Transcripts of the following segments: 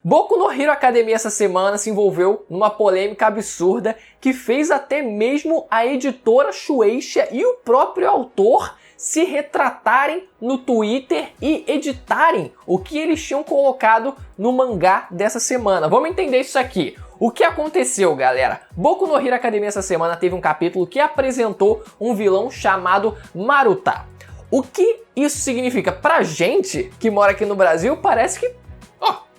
Boku no Hero Academia essa semana se envolveu numa polêmica absurda que fez até mesmo a editora Shueisha e o próprio autor se retratarem no Twitter e editarem o que eles tinham colocado no mangá dessa semana. Vamos entender isso aqui. O que aconteceu, galera? Boku no Hero Academia essa semana teve um capítulo que apresentou um vilão chamado Maruta. O que isso significa? Pra gente que mora aqui no Brasil, parece que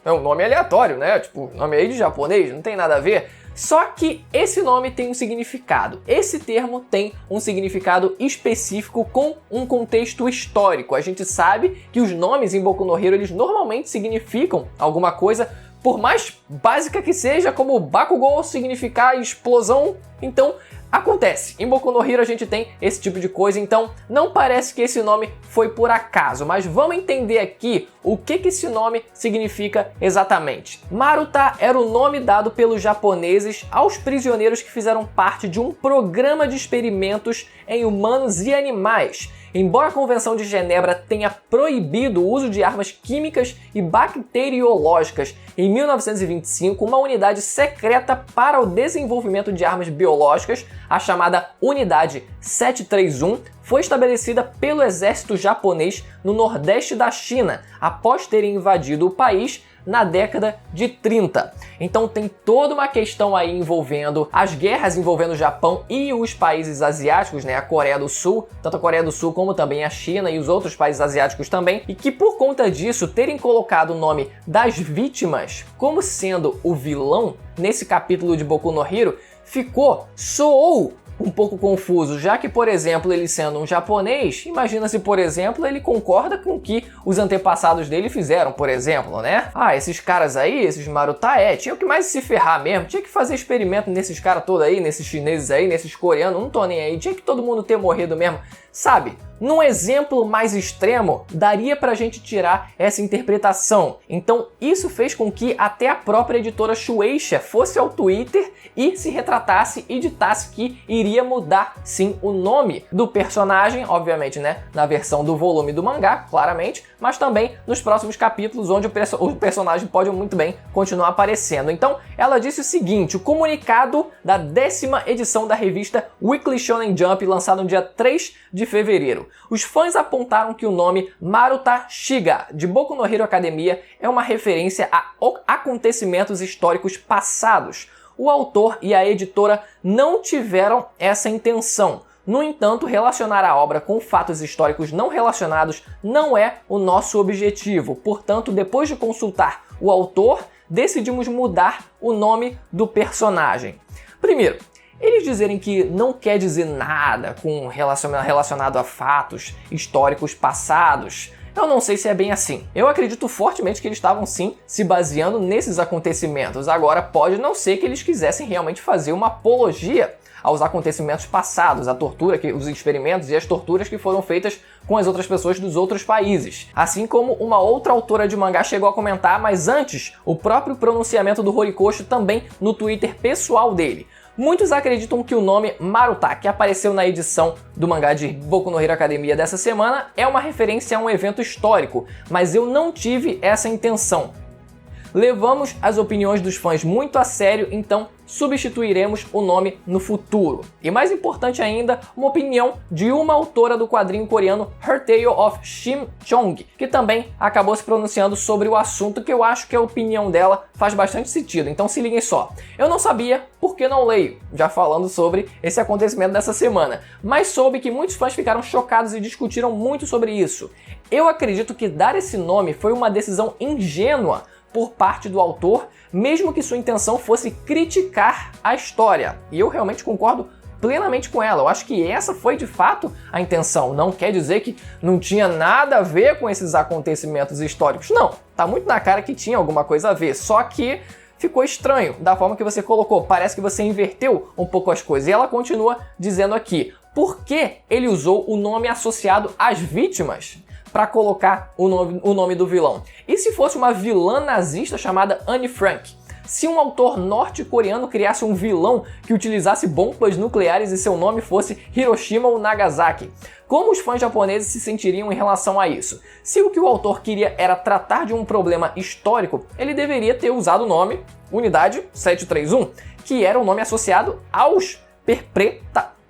é um nome aleatório, né? Tipo, nome aí de japonês, não tem nada a ver. Só que esse nome tem um significado. Esse termo tem um significado específico com um contexto histórico. A gente sabe que os nomes em Boku no Hero, eles normalmente significam alguma coisa, por mais básica que seja, como Bakugou significar explosão. Então, acontece. Em Boku no Hero a gente tem esse tipo de coisa, então não parece que esse nome foi por acaso, mas vamos entender aqui o que esse nome significa exatamente. Maruta era o nome dado pelos japoneses aos prisioneiros que fizeram parte de um programa de experimentos em humanos e animais. Embora a Convenção de Genebra tenha proibido o uso de armas químicas e bacteriológicas, em 1925, uma unidade secreta para o desenvolvimento de armas biológicas, a chamada Unidade 731, foi estabelecida pelo exército japonês no nordeste da China, após terem invadido o país na década de 30. Então tem toda uma questão aí envolvendo as guerras envolvendo o Japão e os países asiáticos, né? A Coreia do Sul, tanto a Coreia do Sul como também a China e os outros países asiáticos também, e que por conta disso terem colocado o nome das vítimas como sendo o vilão nesse capítulo de Boku no Hero, soou um pouco confuso, já que, por exemplo, ele sendo um japonês, imagina se, por exemplo, ele concorda com o que os antepassados dele fizeram, por exemplo, né? Esses caras aí, esses Maruta, tinham que mais se ferrar mesmo, tinha que fazer experimento nesses caras todos aí, nesses chineses aí, nesses coreanos, não tô nem aí, tinha que todo mundo ter morrido mesmo, sabe? Num exemplo mais extremo, daria pra gente tirar essa interpretação. Então isso fez com que até a própria editora Shueisha fosse ao Twitter e se retratasse e ditasse que iria mudar sim o nome do personagem, obviamente, né, na versão do volume do mangá, claramente, mas também nos próximos capítulos onde o personagem pode muito bem continuar aparecendo. Então ela disse o seguinte: o comunicado da 10ª edição da revista Weekly Shonen Jump, lançado no dia 3 de fevereiro. Os fãs apontaram que o nome Maruta Shiga, de Boku no Hero Academia, é uma referência a acontecimentos históricos passados. O autor e a editora não tiveram essa intenção. No entanto, relacionar a obra com fatos históricos não relacionados não é o nosso objetivo. Portanto, depois de consultar o autor, decidimos mudar o nome do personagem. Primeiro, eles dizerem que não quer dizer nada relacionado a fatos históricos passados, eu não sei se é bem assim. Eu acredito fortemente que eles estavam sim se baseando nesses acontecimentos. Agora, pode não ser que eles quisessem realmente fazer uma apologia aos acontecimentos passados, a tortura, os experimentos e as torturas que foram feitas com as outras pessoas dos outros países. Assim como uma outra autora de mangá chegou a comentar, mas antes, o próprio pronunciamento do Horikoshi também no Twitter pessoal dele. Muitos acreditam que o nome Maruta, que apareceu na edição do mangá de Boku no Hero Academia dessa semana, é uma referência a um evento histórico, mas eu não tive essa intenção. Levamos as opiniões dos fãs muito a sério, então substituiremos o nome no futuro. E mais importante ainda, uma opinião de uma autora do quadrinho coreano Her Tale of Shim Chong, que também acabou se pronunciando sobre o assunto, que eu acho que a opinião dela faz bastante sentido. Então se liguem só. Eu não sabia porque não leio, já falando sobre esse acontecimento dessa semana, mas soube que muitos fãs ficaram chocados e discutiram muito sobre isso. Eu acredito que dar esse nome foi uma decisão ingênua por parte do autor, mesmo que sua intenção fosse criticar a história. E eu realmente concordo plenamente com ela. Eu acho que essa foi de fato a intenção. Não quer dizer que não tinha nada a ver com esses acontecimentos históricos. Não, tá muito na cara que tinha alguma coisa a ver, só que ficou estranho da forma que você colocou. Parece que você inverteu um pouco as coisas. E ela continua dizendo aqui: por que ele usou o nome associado às vítimas para colocar o nome do vilão? E se fosse uma vilã nazista chamada Anne Frank? se um autor norte-coreano criasse um vilão que utilizasse bombas nucleares e seu nome fosse Hiroshima ou Nagasaki? Como os fãs japoneses se sentiriam em relação a isso? Se o que o autor queria era tratar de um problema histórico, ele deveria ter usado o nome Unidade 731, que era o nome associado aos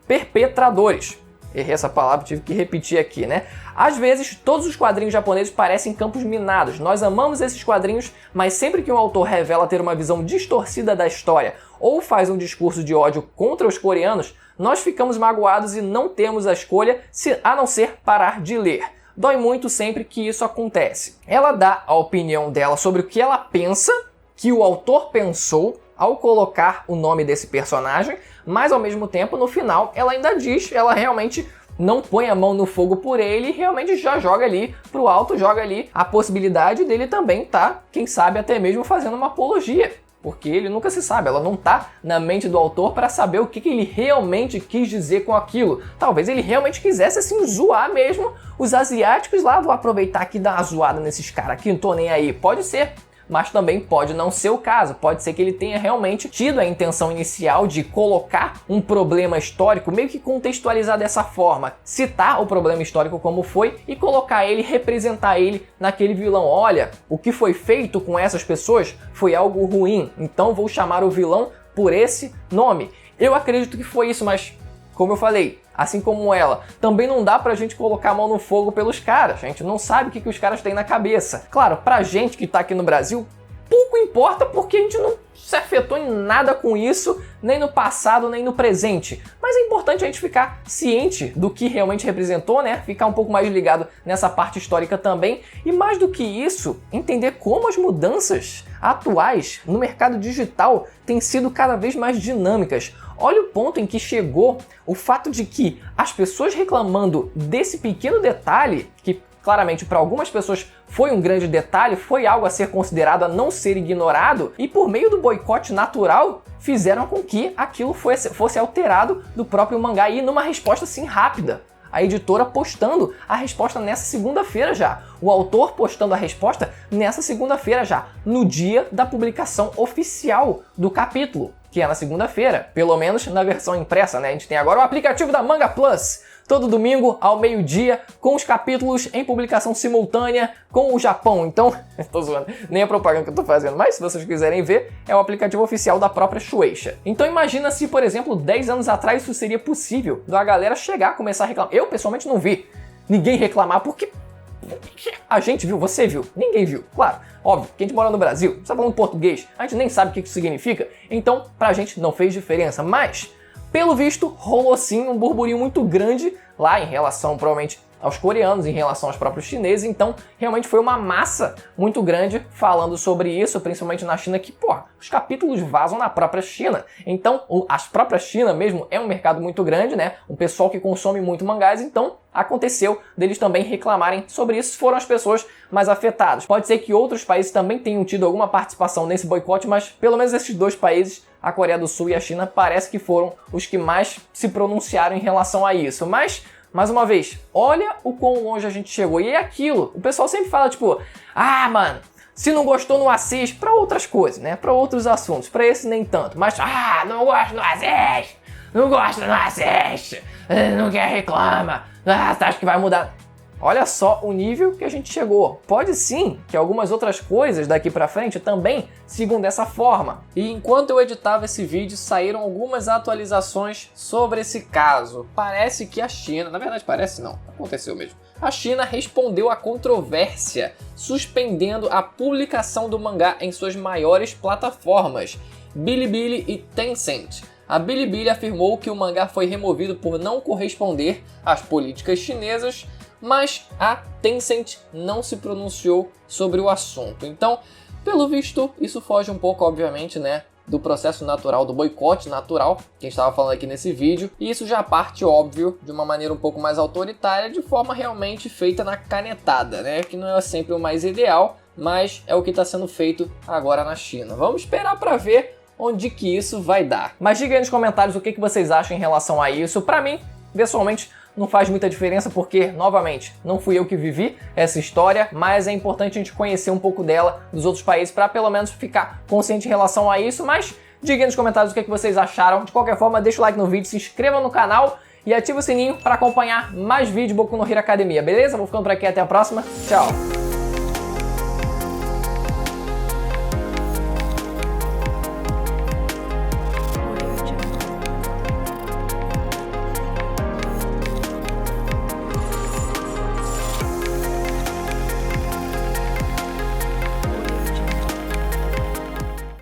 perpetradores. Errei essa palavra, tive que repetir aqui, né? Às vezes, todos os quadrinhos japoneses parecem campos minados. Nós amamos esses quadrinhos, mas sempre que um autor revela ter uma visão distorcida da história ou faz um discurso de ódio contra os coreanos, nós ficamos magoados e não temos a escolha a não ser parar de ler. Dói muito sempre que isso acontece. Ela dá a opinião dela sobre o que ela pensa que o autor pensou ao colocar o nome desse personagem, mas ao mesmo tempo, no final, ela ainda diz, ela realmente não põe a mão no fogo por ele e realmente já joga ali pro alto, joga ali a possibilidade dele também tá, quem sabe até mesmo fazendo uma apologia. Porque ele nunca se sabe, ela não tá na mente do autor para saber o que ele realmente quis dizer com aquilo. Talvez ele realmente quisesse assim zoar mesmo os asiáticos lá, vou aproveitar aqui e dar uma zoada nesses caras aqui, não tô nem aí. Pode ser. Mas também pode não ser o caso, pode ser que ele tenha realmente tido a intenção inicial de colocar um problema histórico, meio que contextualizar dessa forma, citar o problema histórico como foi e colocar ele, representar ele naquele vilão. Olha, o que foi feito com essas pessoas foi algo ruim, então vou chamar o vilão por esse nome. Eu acredito que foi isso, mas como eu falei, assim como ela, também não dá pra gente colocar a mão no fogo pelos caras. A gente não sabe o que os caras têm na cabeça. Claro, pra gente que tá aqui no Brasil, pouco importa porque a gente não se afetou em nada com isso, nem no passado, nem no presente. Mas é importante a gente ficar ciente do que realmente representou, né? Ficar um pouco mais ligado nessa parte histórica também. E mais do que isso, entender como as mudanças atuais no mercado digital têm sido cada vez mais dinâmicas. Olha o ponto em que chegou o fato de que as pessoas reclamando desse pequeno detalhe, que claramente para algumas pessoas foi um grande detalhe, foi algo a ser considerado, a não ser ignorado, e por meio do boicote natural fizeram com que aquilo fosse alterado do próprio mangá e numa resposta assim rápida. A editora postando a resposta nessa segunda-feira já. O autor postando a resposta nessa segunda-feira já, no dia da publicação oficial do capítulo, que é na segunda-feira, pelo menos na versão impressa, né? A gente tem agora o aplicativo da Manga Plus, todo domingo ao meio-dia, com os capítulos em publicação simultânea com o Japão. Então, tô zoando, nem a propaganda que eu tô fazendo, mas se vocês quiserem ver, é o aplicativo oficial da própria Shueisha. Então imagina se, por exemplo, 10 anos atrás isso seria possível, da galera chegar, começar a reclamar. Eu, pessoalmente, não vi ninguém reclamar, porque a gente viu, você viu, ninguém viu. Claro, óbvio, que a gente mora no Brasil, você tá falando português, a gente nem sabe o que isso significa, então pra gente não fez diferença, mas pelo visto rolou sim um burburinho muito grande lá em relação provavelmente aos coreanos, em relação aos próprios chineses, então realmente foi uma massa muito grande falando sobre isso, principalmente na China, que, porra, os capítulos vazam na própria China. Então, a própria China mesmo é um mercado muito grande, né? Um pessoal que consome muito mangás, então aconteceu deles também reclamarem sobre isso, foram as pessoas mais afetadas. Pode ser que outros países também tenham tido alguma participação nesse boicote, mas pelo menos esses dois países, a Coreia do Sul e a China, parece que foram os que mais se pronunciaram em relação a isso. Mas mais uma vez, olha o quão longe a gente chegou. E é aquilo, o pessoal sempre fala tipo, ah, mano, se não gostou não assiste, pra outras coisas, né? Pra outros assuntos, pra esse nem tanto. Mas, não gosto, não assiste, não gosta, não assiste, não quer, reclama, você acha que vai mudar? Olha só o nível que a gente chegou. Pode sim que algumas outras coisas daqui pra frente também sigam dessa forma. E enquanto eu editava esse vídeo, saíram algumas atualizações sobre esse caso. Parece que a China, na verdade parece não, aconteceu mesmo. A China respondeu à controvérsia, suspendendo a publicação do mangá em suas maiores plataformas, Bilibili e Tencent. A Bilibili afirmou que o mangá foi removido por não corresponder às políticas chinesas, mas a Tencent não se pronunciou sobre o assunto. Então, pelo visto, isso foge um pouco, obviamente, né, do processo natural, do boicote natural, que a gente estava falando aqui nesse vídeo, e isso já parte, óbvio, de uma maneira um pouco mais autoritária, de forma realmente feita na canetada, né, que não é sempre o mais ideal, mas é o que está sendo feito agora na China. Vamos esperar para ver onde que isso vai dar. Mas diga aí nos comentários o que vocês acham em relação a isso. Para mim, pessoalmente, não faz muita diferença porque, novamente, não fui eu que vivi essa história, mas é importante a gente conhecer um pouco dela dos outros países para pelo menos ficar consciente em relação a isso, mas diga aí nos comentários o que vocês acharam. De qualquer forma, deixa o like no vídeo, se inscreva no canal e ativa o sininho para acompanhar mais vídeos de Boku no Hero Academia, beleza? Vou ficando por aqui, até a próxima, tchau!